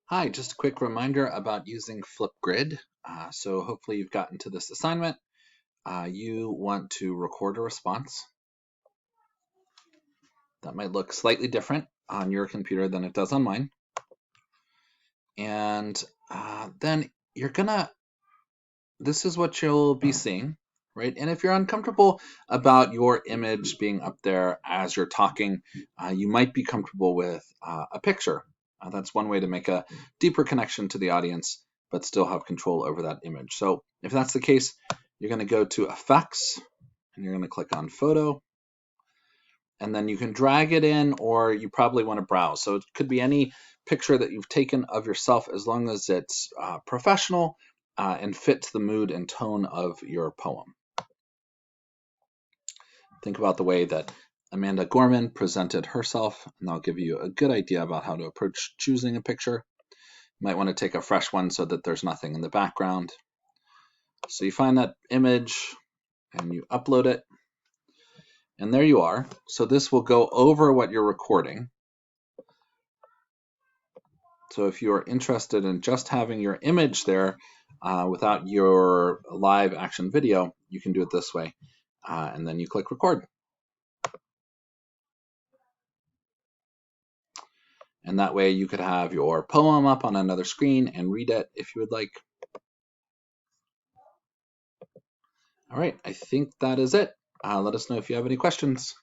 Hi, just a quick reminder about using Flipgrid. So hopefully you've gotten to this assignment. You want to record a response. That might look slightly different on your computer than it does on mine. And then this is what you'll be seeing, right? And if you're uncomfortable about your image being up there as you're talking, you might be comfortable with a picture. That's one way to make a deeper connection to the audience, but still have control over that image. So if that's the case, you're going to go to Effects, and you're going to click on Photo, and then you can drag it in, or you probably want to browse. So it could be any picture that you've taken of yourself, as long as it's professional and fits the mood and tone of your poem. Think about the way that Amanda Gorman presented herself, and that'll give you a good idea about how to approach choosing a picture. You might want to take a fresh one so that there's nothing in the background. So you find that image and you upload it, and there you are. So this will go over what you're recording. So if you're interested in just having your image there without your live action video, you can do it this way. And then you click record. And that way you could have your poem up on another screen and read it if you would like. All right, I think that is it. Let us know if you have any questions.